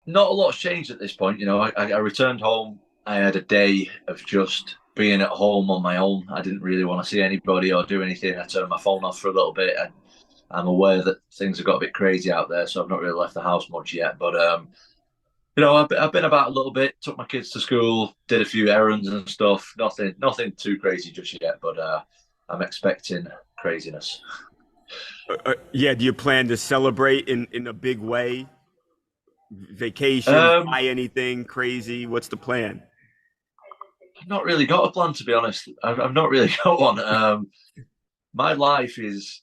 Not a lot's changed at this point. I returned home. I had a day of just being at home on my own. I didn't really want to see anybody or do anything. I turned my phone off for a little bit, and I'm aware that things have got a bit crazy out there, so I've not really left the house much yet. But I've been about a little bit. Took my kids to school, did a few errands and stuff. Nothing too crazy just yet, but I'm expecting craziness. Yeah, do you plan to celebrate in a big way? Vacation, Um, buy anything crazy? What's the plan? I've not really got a plan, to be honest. I've not really got one. My life is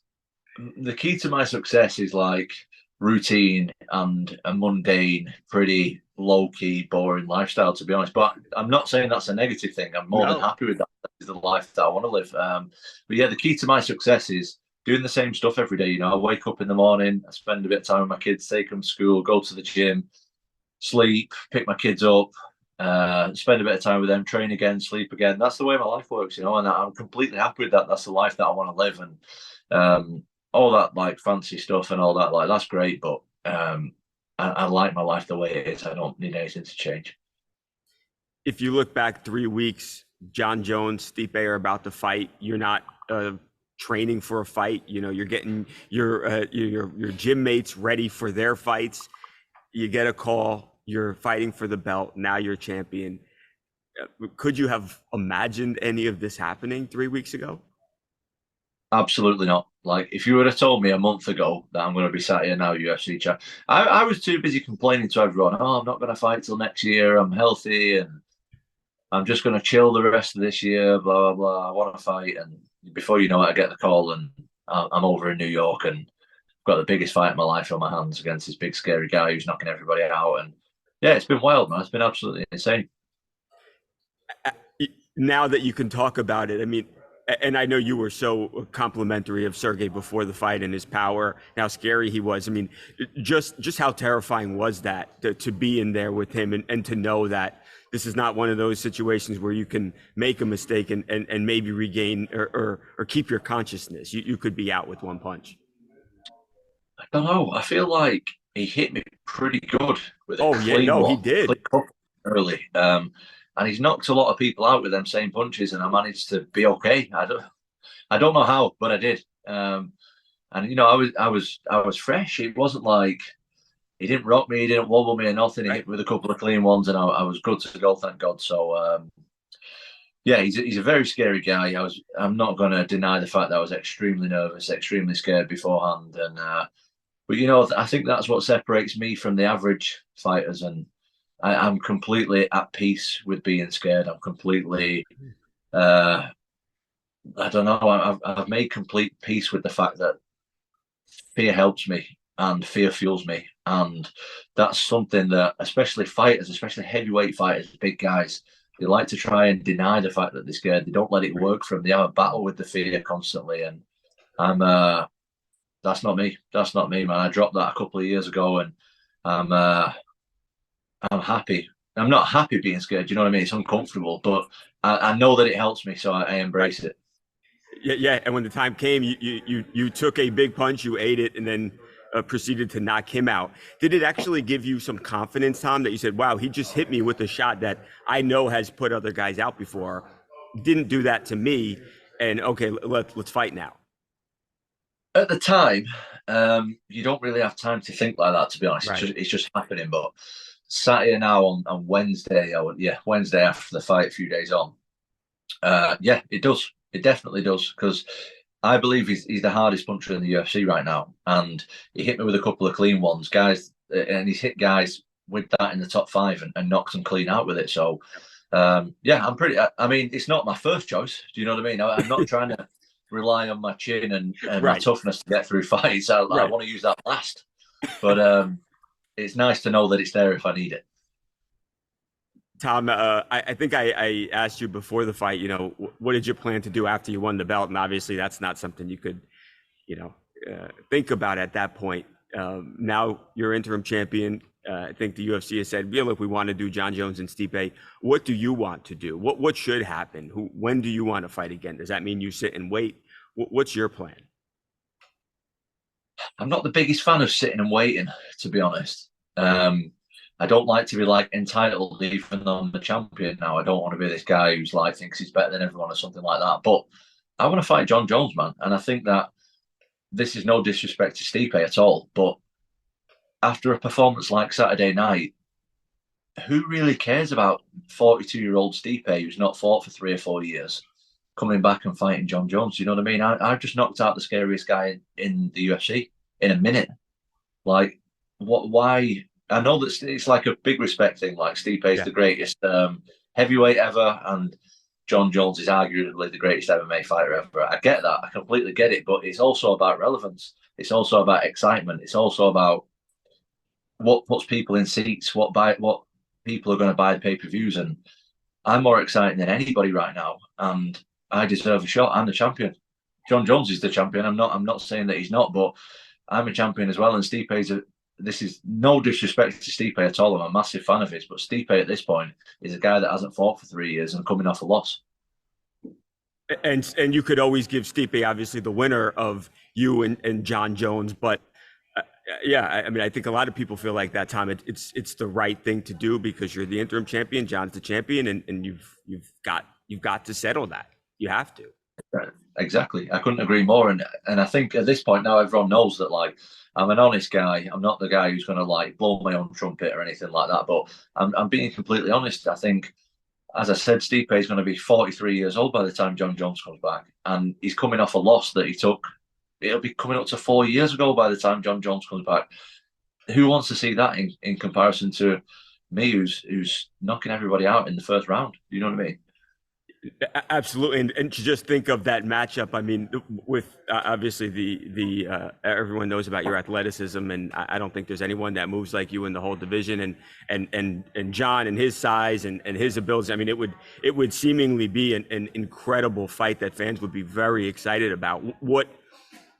the key to my success is like routine and a mundane, pretty low key, boring lifestyle, to be honest. But I'm not saying that's a negative thing. I'm more than No. happy with that. That is the life that I want to live. But yeah, the key to my success is doing the same stuff every day. I wake up in the morning, I spend a bit of time with my kids, take them to school, go to the gym, sleep, pick my kids up, spend a bit of time with them, train again, sleep again. That's the way my life works, and I'm completely happy with that. That's the life that I want to live, and all that like fancy stuff and all that, like that's great, but I like my life the way it is. I don't need anything to change. If you look back 3 weeks, John Jones, Stipe are about to fight. You're not training for a fight. You're getting your gym mates ready for their fights. You get a call. You're fighting for the belt. Now you're champion. Could you have imagined any of this happening 3 weeks ago? Absolutely not. Like if you would have told me a month ago that I'm going to be sat here now, UFC chat, I was too busy complaining to everyone. Oh, I'm not going to fight till next year. I'm healthy and I'm just going to chill the rest of this year, blah, blah, blah. I want to fight. And before you know it, I get the call and I'm over in New York and got the biggest fight of my life on my hands against this big, scary guy who's knocking everybody out. And yeah, it's been wild, man. It's been absolutely insane. Now that you can talk about it, I mean, and I know you were so complimentary of Sergey before the fight and his power, and how scary he was. I mean, just how terrifying was that to be in there with him and to know that this is not one of those situations where you can make a mistake and maybe regain or keep your consciousness. You could be out with one punch. I don't know. I feel like he hit me pretty good with a Oh yeah, clean no, he one, did. clean cut early. And he's knocked a lot of people out with them same punches, and I managed to be okay. I don't know how, but I did. And I was fresh. It wasn't like he didn't rock me, he didn't wobble me or nothing. He Right. hit me with a couple of clean ones, and I was good to go, thank God. So yeah, he's a very scary guy. I'm not going to deny the fact that I was extremely nervous, extremely scared beforehand, and but I think that's what separates me from the average fighters, and I'm completely at peace with being scared. I'm completely, uh, I don't know, I've made complete peace with the fact that fear helps me and fear fuels me, and that's something that especially fighters, especially heavyweight fighters, big guys, they like to try and deny the fact that they're scared. They don't let it Right. work for them. They have a battle with the fear constantly, and I'm that's not me. That's not me, man. I dropped that a couple of years ago, and I'm I'm happy. I'm not happy being scared. You know what I mean? It's uncomfortable, but I know that it helps me, so I Right. embrace it. Yeah, yeah. And when the time came, you took a big punch, you ate it, and then proceeded to knock him out. Did it actually give you some confidence, Tom, that you said, "Wow, he just hit me with a shot that I know has put other guys out before. Didn't do that to me, and okay, let's fight now." At the time, you don't really have time to think like that. To be honest, Right. it's just happening. But sat here now on Wednesday, Wednesday after the fight, a few days on. Yeah, it does. It definitely does because I believe he's the hardest puncher in the UFC right now, and he hit me with a couple of clean ones, guys, and he's hit guys with that in the top five and knocked them clean out with it. So, yeah, I'm pretty. I mean, it's not my first choice. Do you know what I mean? I'm not trying to rely on my chin and my Right. toughness to get through fights. I Right. want to use that last, but it's nice to know that it's there if I need it. Tom, I think I asked you before the fight. What did you plan to do after you won the belt? And obviously, that's not something you could you know, think about at that point. Now you're interim champion. I think the UFC has said, yeah, look, we want to do John Jones and Stipe. What do you want to do? What should happen? When do you want to fight again? Does that mean you sit and wait? What's your plan? I'm not the biggest fan of sitting and waiting, to be honest. Um, I don't like to be like entitled, even though I'm the champion now. I don't want to be this guy who's like thinks he's better than everyone or something like that. But I want to fight John Jones, man. And I think that this is no disrespect to Stipe at all. But after a performance like Saturday night, who really cares about 42-year-old Stipe who's not fought for 3 or 4 years coming back and fighting John Jones? You know what I mean? I've just knocked out the scariest guy in the UFC in a minute. Like, what? Why? I know that it's like a big respect thing. Like, Stipe is the greatest heavyweight ever, and John Jones is arguably the greatest MMA fighter ever. I get that. I completely get it. But it's also about relevance. It's also about excitement. It's also about what puts people in seats, what people are going to buy the pay-per-views. And I'm more excited than anybody right now. And I deserve a shot. I'm the champion. John Jones is the champion. I'm not saying that he's not, but I'm a champion as well. And this is no disrespect to Stipe at all. I'm a massive fan of his, but Stipe at this point is a guy that hasn't fought for 3 years and coming off a loss. And you could always give Stipe, obviously, the winner of you and John Jones, but yeah, I mean, I think a lot of people feel like that, Tom. It's the right thing to do because you're the interim champion, John's the champion, and you've got to settle that. You have to. Exactly. I couldn't agree more. And I think at this point now everyone knows that, like, I'm an honest guy. I'm not the guy who's going to like blow my own trumpet or anything like that. But I'm being completely honest. I think, as I said, Stipe is going to be 43 years old by the time John Jones comes back, and he's coming off a loss that he took. It'll be coming up to 4 years ago by the time John Jones comes back. Who wants to see that in comparison to me, who's knocking everybody out in the first round? You know what I mean? Absolutely, and to just think of that matchup. I mean, with obviously the everyone knows about your athleticism, and I don't think there's anyone that moves like you in the whole division. And John and his size and his abilities. I mean, it would seemingly be an incredible fight that fans would be very excited about. What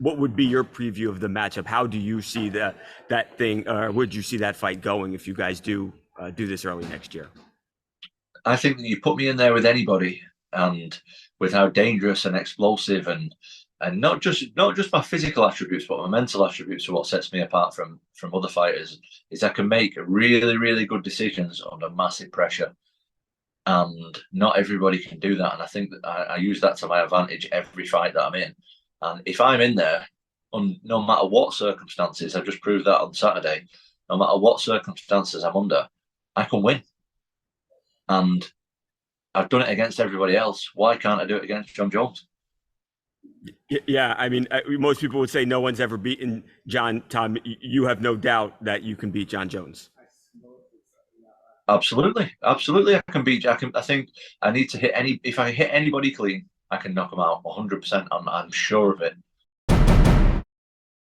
would be your preview of the matchup? How do you see that thing, or would you see that fight going if you guys do this early next year? I think that you put me in there with anybody, and with how dangerous and explosive and not just my physical attributes, but my mental attributes are what sets me apart from other fighters, is I can make really, really good decisions under massive pressure. And not everybody can do that. And I think that I use that to my advantage every fight that I'm in. And if I'm in there, no matter what circumstances, I've just proved that on Saturday, no matter what circumstances I'm under, I can win. And I've done it against everybody else. Why can't I do it against John Jones? Yeah, I mean, most people would say no one's ever beaten John. Tom, you have no doubt that you can beat John Jones. Absolutely. I can beat. I think I need to hit any. If I hit anybody clean, I can knock them out 100%. I'm sure of it.